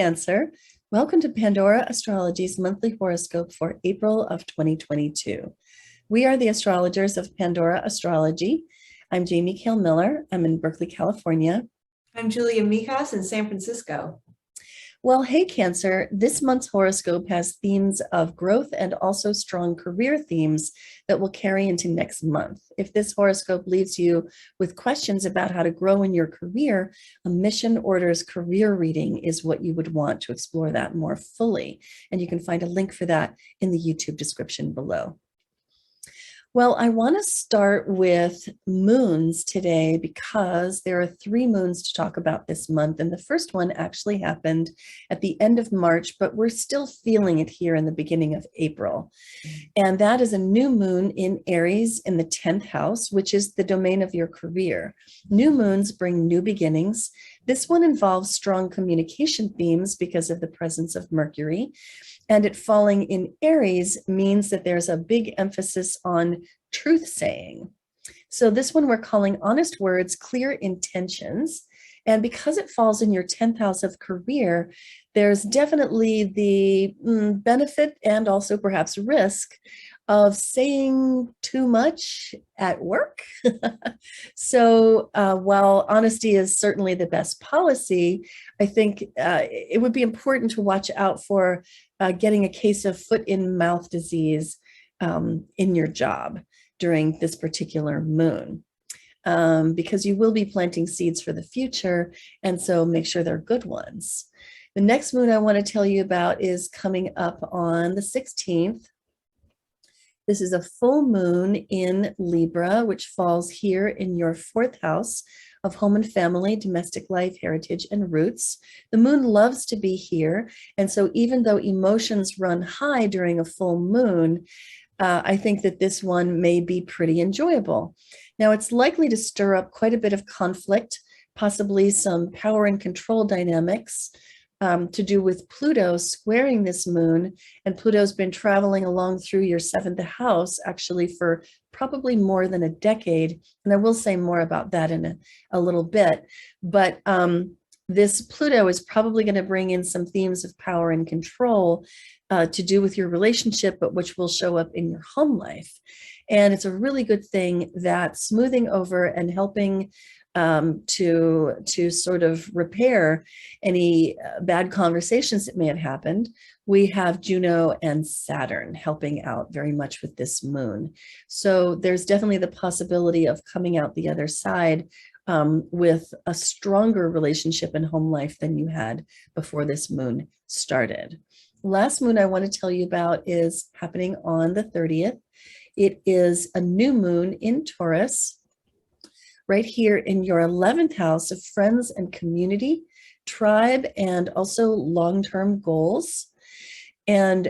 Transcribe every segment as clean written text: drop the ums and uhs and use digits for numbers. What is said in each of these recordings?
Cancer. Welcome to Pandora Astrology's monthly horoscope for April of 2022. We are the astrologers of Pandora Astrology. I'm Jamie Kale Miller. I'm in Berkeley, California. I'm Julia Mikas in San Francisco. Well, hey, Cancer, this month's horoscope has themes of growth and also strong career themes that will carry into next month. If this horoscope leaves you with questions about how to grow in your career, a Mission Orders career reading is what you would want to explore that more fully. And you can find a link for that in the YouTube description below. Well, I want to start with moons today because there are 3 moons to talk about this month. And the first one actually happened at the end of March, but we're still feeling it here in the beginning of April. And that is a new moon in Aries in the 10th house, which is the domain of your career. New moons bring new beginnings. This one involves strong communication themes because of the presence of Mercury. And it falling in Aries means that there's a big emphasis on truth saying. So this one we're calling honest words, clear intentions. And because it falls in your 10th house of career, there's definitely the benefit and also perhaps risk of saying too much at work. So while honesty is certainly the best policy, I think it would be important to watch out for getting a case of foot and mouth disease in your job during this particular moon. Because you will be planting seeds for the future, and so make sure they're good ones. The next moon I want to tell you about is coming up on the 16th. This is a full moon in Libra, which falls here in your 4th house of home and family, domestic life, heritage, and roots. The moon loves to be here, and so even though emotions run high during a full moon, I think that this one may be pretty enjoyable. Now, it's likely to stir up quite a bit of conflict, possibly some power and control dynamics to do with Pluto squaring this moon. And Pluto's been traveling along through your 7th house actually for probably more than a decade. And I will say more about that in a little bit. But this Pluto is probably going to bring in some themes of power and control to do with your relationship, but which will show up in your home life. And it's a really good thing that smoothing over and helping to sort of repair any bad conversations that may have happened. We have Juno and Saturn helping out very much with this moon. So there's definitely the possibility of coming out the other side with a stronger relationship and home life than you had before this moon started. Last moon I want to tell you about is happening on the 30th. It is a new moon in Taurus, right here in your 11th house of friends and community, tribe, and also long-term goals. And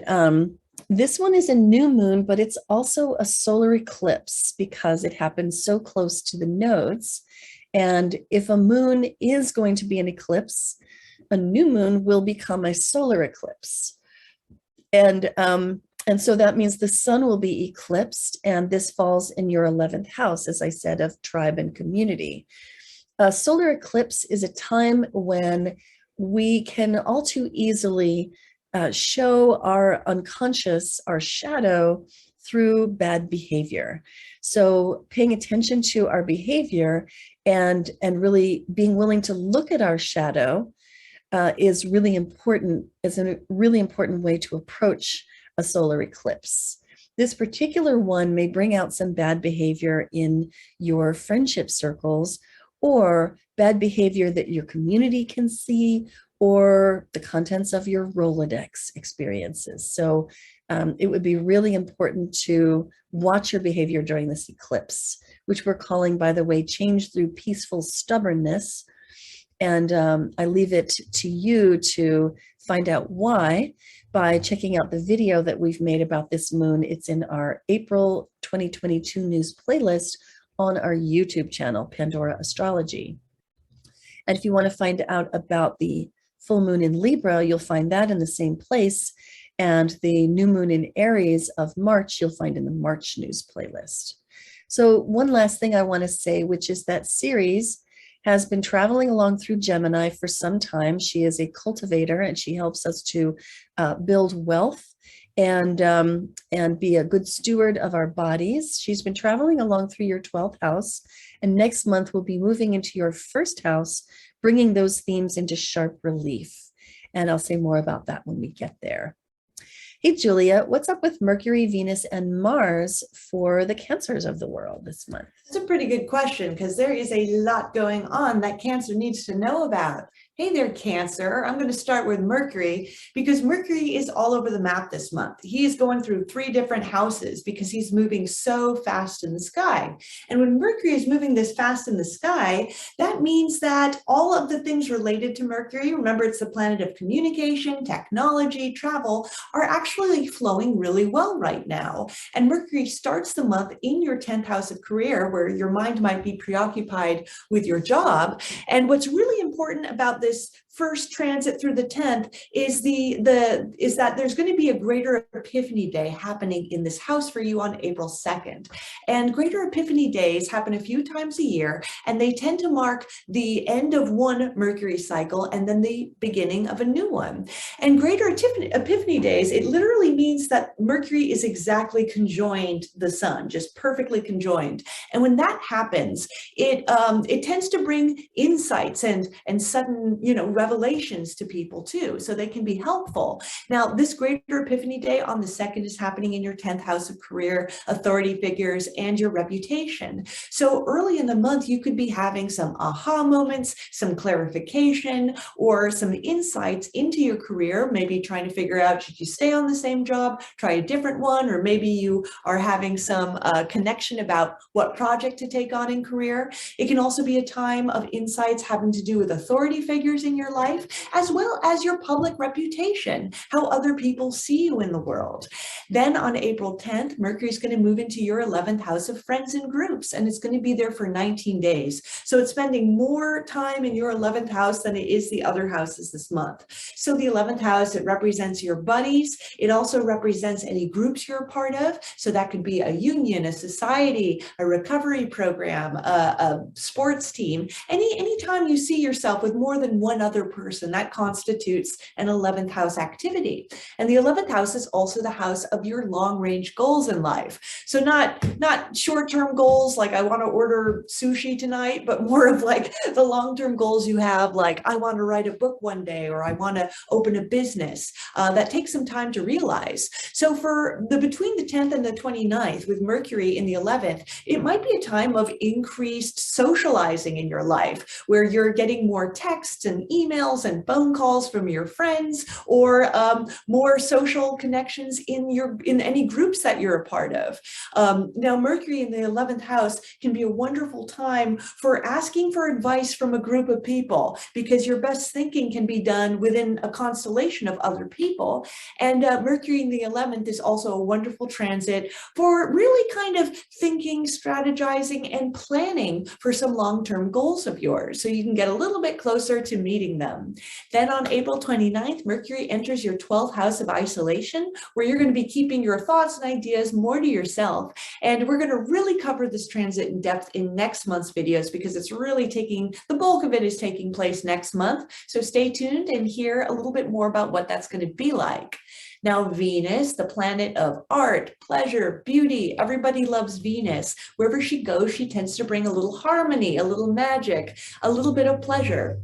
this one is a new moon, but it's also a solar eclipse because it happens so close to the nodes. And if a moon is going to be an eclipse, a new moon will become a solar eclipse. And so that means the sun will be eclipsed, and this falls in your 11th house, as I said, of tribe and community. A solar eclipse is a time when we can all too easily show our unconscious, our shadow, through bad behavior. So paying attention to our behavior and really being willing to look at our shadow is really important, is a really important way to approach a solar eclipse. This particular one may bring out some bad behavior in your friendship circles, or bad behavior that your community can see, or the contents of your Rolodex experiences. So it would be really important to watch your behavior during this eclipse, which we're calling, by the way, change through peaceful stubbornness. And I leave it to you to find out why by checking out the video that we've made about this moon. It's in our April 2022 news playlist on our YouTube channel, Pandora Astrology. And if you want to find out about the full moon in Libra, you'll find that in the same place. And the new moon in Aries of March, you'll find in the March news playlist. So one last thing I want to say, which is that Ceres has been traveling along through Gemini for some time. She is a cultivator and she helps us to build wealth and be a good steward of our bodies. She's been traveling along through your 12th house, and next month we'll be moving into your first house, bringing those themes into sharp relief. And I'll say more about that when we get there. Hey, Julia, what's up with Mercury, Venus, and Mars for the Cancers of the world this month? That's a pretty good question because there is a lot going on that Cancer needs to know about. Hey there, Cancer. I'm going to start with Mercury because Mercury is all over the map this month. He is going through 3 different houses because he's moving so fast in the sky. And when Mercury is moving this fast in the sky, that means that all of the things related to Mercury, remember it's the planet of communication, technology, travel, are actually flowing really well right now. And Mercury starts the month in your 10th house of career, where your mind might be preoccupied with your job. And what's really important about this first transit through the 10th is that there's going to be a greater epiphany day happening in this house for you on April 2nd. And greater epiphany days happen a few times a year, and they tend to mark the end of one Mercury cycle and then the beginning of a new one. And greater epiphany days, it literally means that Mercury is exactly conjoined the sun, just perfectly conjoined. And when that happens, it tends to bring insights and sudden, revelations to people too, so they can be helpful. Now, this greater epiphany day on the 2nd is happening in your 10th house of career, authority figures, and your reputation. So early in the month, you could be having some aha moments, some clarification, or some insights into your career, maybe trying to figure out, should you stay on the same job, try a different one, or maybe you are having some connection about what project to take on in career. It can also be a time of insights having to do with authority figures in your life, as well as your public reputation, how other people see you in the world. Then on April 10th, Mercury is going to move into your 11th house of friends and groups, and it's going to be there for 19 days. So it's spending more time in your 11th house than it is the other houses this month. So the 11th house, it represents your buddies. It also represents any groups you're a part of. So that could be a union, a society, a recovery program, a sports team. Anytime you see yourself with more than one other person, that constitutes an 11th house activity. And the 11th house is also the house of your long-range goals in life. So not short-term goals like I want to order sushi tonight, but more of like the long-term goals you have, like I want to write a book one day, or I want to open a business. That takes some time to realize. So for between the 10th and the 29th, with Mercury in the 11th, it might be a time of increased socializing in your life, where you're getting more texts and emails and phone calls from your friends, or more social connections in any groups that you're a part of. Now, Mercury in the 11th house can be a wonderful time for asking for advice from a group of people, because your best thinking can be done within a constellation of other people. And Mercury in the 11th is also a wonderful transit for really kind of thinking, strategizing, and planning for some long-term goals of yours, so you can get a little bit closer to meeting them. Then on April 29th, Mercury enters your 12th house of isolation, where you're going to be keeping your thoughts and ideas more to yourself. And we're going to really cover this transit in depth in next month's videos, because it's really the bulk of it is taking place next month. So stay tuned and hear a little bit more about what that's going to be like. Now, Venus, the planet of art, pleasure, beauty, everybody loves Venus. Wherever she goes, she tends to bring a little harmony, a little magic, a little bit of pleasure,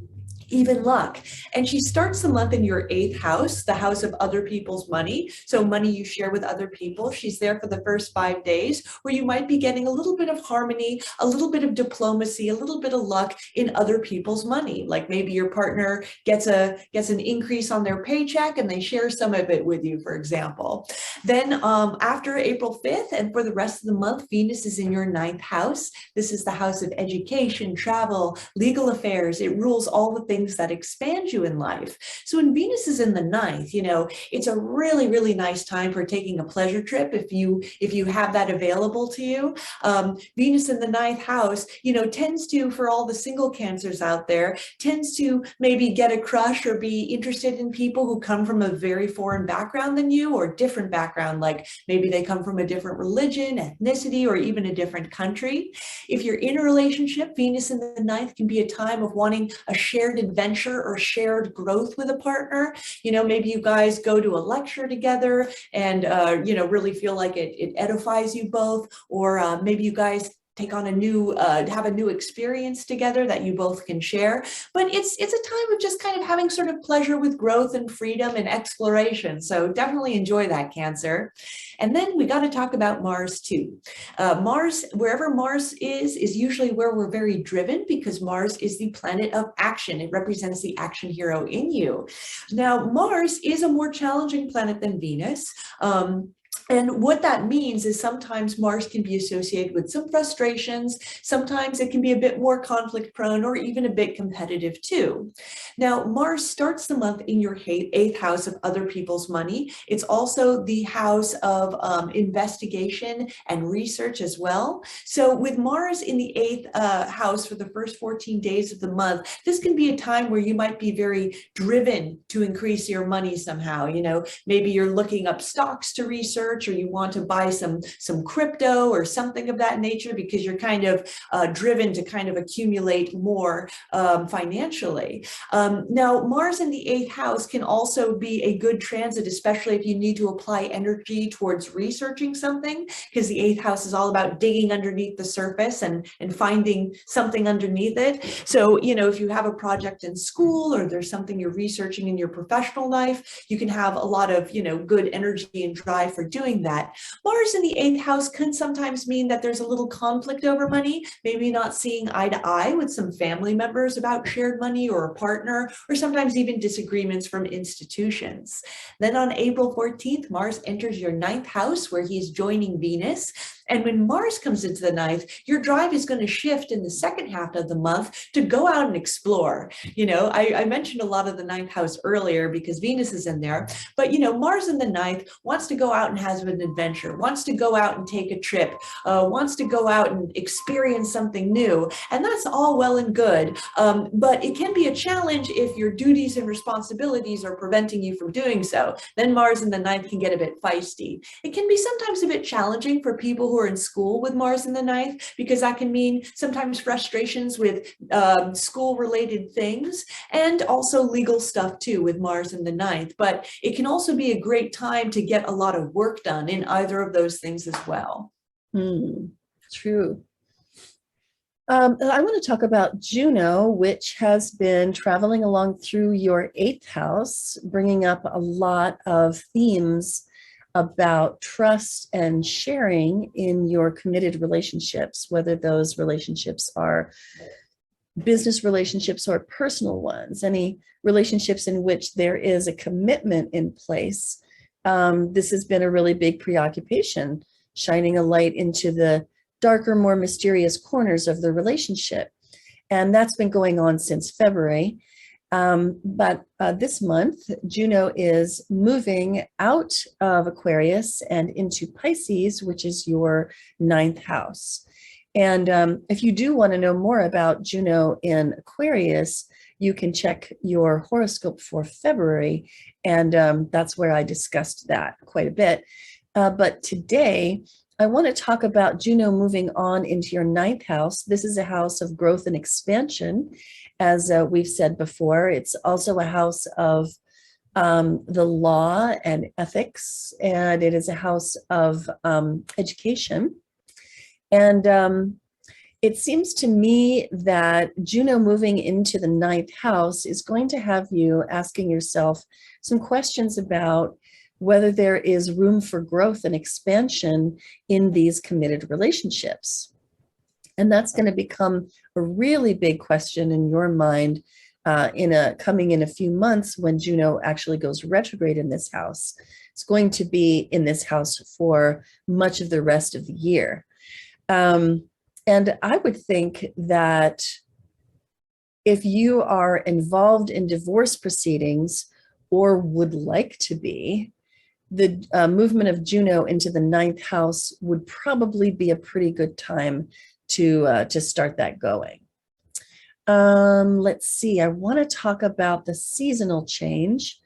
even luck. And she starts the month in your 8th house, the house of other people's money. So money you share with other people. She's there for the first 5 days, where you might be getting a little bit of harmony, a little bit of diplomacy, a little bit of luck in other people's money. Like maybe your partner gets an increase on their paycheck and they share some of it with you, for example. Then after April 5th and for the rest of the month, Venus is in your 9th house. This is the house of education, travel, legal affairs. It rules all the things that expand you in life. So when Venus is in the 9th, it's a really, really nice time for taking a pleasure trip if you have that available to you. Venus in the 9th house, tends to, for all the single Cancers out there, tends to maybe get a crush or be interested in people who come from a very foreign background than you, or different background background, like maybe they come from a different religion, ethnicity, or even a different country. If you're in a relationship, Venus in the ninth can be a time of wanting a shared adventure or shared growth with a partner. Maybe you guys go to a lecture together and, really feel like it edifies you both, or maybe you guys take on have a new experience together that you both can share. But it's a time of just kind of having sort of pleasure with growth and freedom and exploration. So definitely enjoy that, Cancer. And then we got to talk about Mars too. Mars, wherever Mars is usually where we're very driven, because Mars is the planet of action. It represents the action hero in you. Now, Mars is a more challenging planet than Venus. And what that means is sometimes Mars can be associated with some frustrations. Sometimes it can be a bit more conflict prone or even a bit competitive too. Now, Mars starts the month in your eighth house of other people's money. It's also the house of investigation and research as well. So with Mars in the eighth house for the first 14 days of the month, this can be a time where you might be very driven to increase your money somehow. Maybe you're looking up stocks to research, or you want to buy some crypto or something of that nature because you're kind of driven to kind of accumulate more financially. Now, Mars in the eighth house can also be a good transit, especially if you need to apply energy towards researching something, because the eighth house is all about digging underneath the surface and finding something underneath it. So, if you have a project in school or there's something you're researching in your professional life, you can have a lot of, good energy and drive for doing that. Mars in the eighth house can sometimes mean that there's a little conflict over money, maybe not seeing eye to eye with some family members about shared money or a partner, or sometimes even disagreements from institutions. Then on April 14th, Mars enters your ninth house where he's joining Venus. And when Mars comes into the ninth, your drive is going to shift in the second half of the month to go out and explore. I mentioned a lot of the ninth house earlier because Venus is in there, but Mars in the ninth wants to go out and has an adventure, wants to go out and take a trip, wants to go out and experience something new. And that's all well and good. But it can be a challenge if your duties and responsibilities are preventing you from doing so. Then Mars in the ninth can get a bit feisty. It can be sometimes a bit challenging for people who are in school with Mars in the ninth, because that can mean sometimes frustrations with school-related things and also legal stuff too with Mars in the ninth. But it can also be a great time to get a lot of work done in either of those things as well. True. I want to talk about Juno, which has been traveling along through your eighth house, bringing up a lot of themes about trust and sharing in your committed relationships, whether those relationships are business relationships or personal ones, any relationships in which there is a commitment in place. This has been a really big preoccupation, shining a light into the darker, more mysterious corners of the relationship. And that's been going on since February. But this month, Juno is moving out of Aquarius and into Pisces, which is your ninth house. And if you do want to know more about Juno in Aquarius, you can check your horoscope for February. And that's where I discussed that quite a bit. But today, I want to talk about Juno moving on into your ninth house. This is a house of growth and expansion. As we've said before, it's also a house of the law and ethics, and it is a house of education. And it seems to me that Juno moving into the ninth house is going to have you asking yourself some questions about whether there is room for growth and expansion in these committed relationships. And that's going to become a really big question in your mind coming in a few months when Juno actually goes retrograde in this house. It's going to be in this house for much of the rest of the year. And I would think that if you are involved in divorce proceedings or would like to be, the movement of Juno into the ninth house would probably be a pretty good time to start that going. Let's see. I want to talk about the seasonal change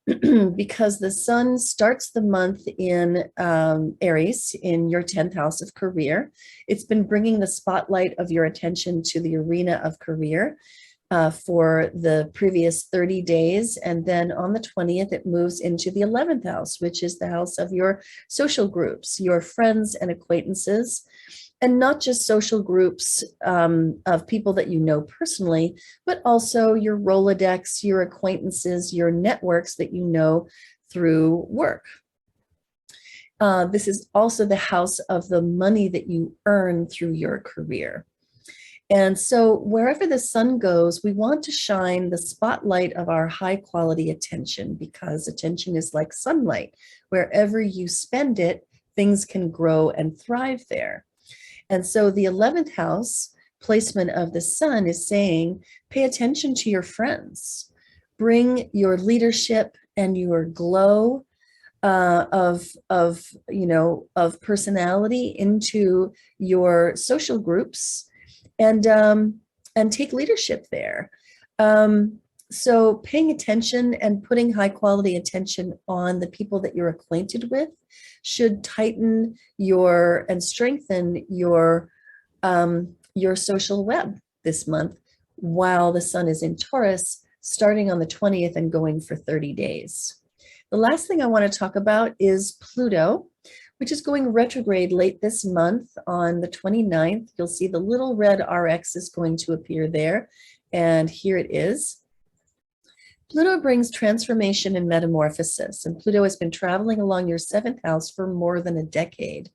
because the sun starts the month in Aries in your 10th house of career. It's been bringing the spotlight of your attention to the arena of career for the previous 30 days. And then on the 20th, it moves into the 11th house, which is the house of your social groups, your friends and acquaintances. And not just social groups of people that you know personally, but also your Rolodex, your acquaintances, your networks that you know through work. This is also the house of the money that you earn through your career. And so wherever the sun goes, we want to shine the spotlight of our high quality attention, because attention is like sunlight. Wherever you spend it, things can grow and thrive there. And so the 11th house placement of the sun is saying, pay attention to your friends, bring your leadership and your glow of personality into your social groups, and take leadership there. So paying attention and putting high quality attention on the people that you're acquainted with should tighten and strengthen your social web this month, while the sun is in Taurus, starting on the 20th and going for 30 days. The last thing I want to talk about is Pluto, which is going retrograde late this month on the 29th. You'll see the little red RX is going to appear there, and here it is. Pluto brings transformation and metamorphosis, and Pluto has been traveling along your 7th house for more than a decade,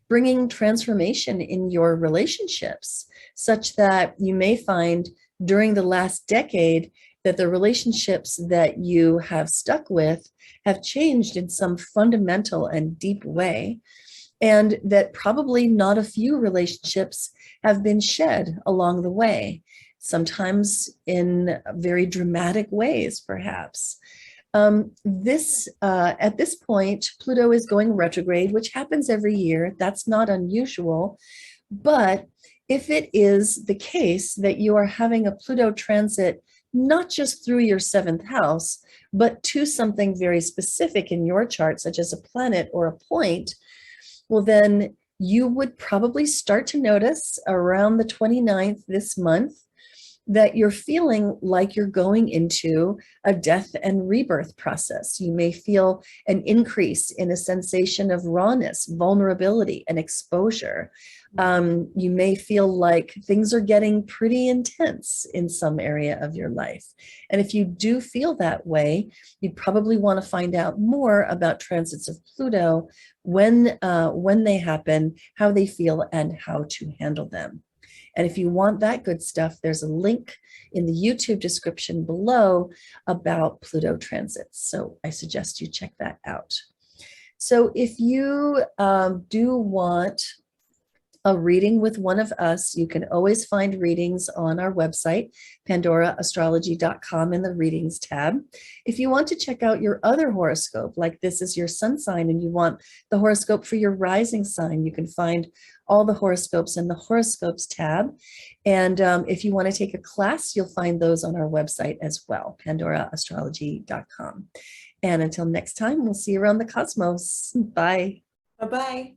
bringing transformation in your relationships, such that you may find during the last decade that the relationships that you have stuck with have changed in some fundamental and deep way, and that probably not a few relationships have been shed along the way, sometimes in very dramatic ways, perhaps. At this point, Pluto is going retrograde, which happens every year. That's not unusual. But if it is the case that you are having a Pluto transit, not just through your 7th house, but to something very specific in your chart, such as a planet or a point, well, then you would probably start to notice around the 29th this month that you're feeling like you're going into a death and rebirth process. You may feel an increase in a sensation of rawness, vulnerability, and exposure. You may feel like things are getting pretty intense in some area of your life. And if you do feel that way, you'd probably want to find out more about transits of Pluto, when they happen, how they feel, and how to handle them. And if you want that good stuff, there's a link in the YouTube description below about Pluto transits. So I suggest you check that out. So if you do want a reading with one of us, you can always find readings on our website, pandoraastrology.com, in the readings tab. If you want to check out your other horoscope, like this is your sun sign and you want the horoscope for your rising sign, you can find all the horoscopes in the horoscopes tab. And if you want to take a class, you'll find those on our website as well, pandoraastrology.com. And until next time, we'll see you around the cosmos. Bye. Bye-bye.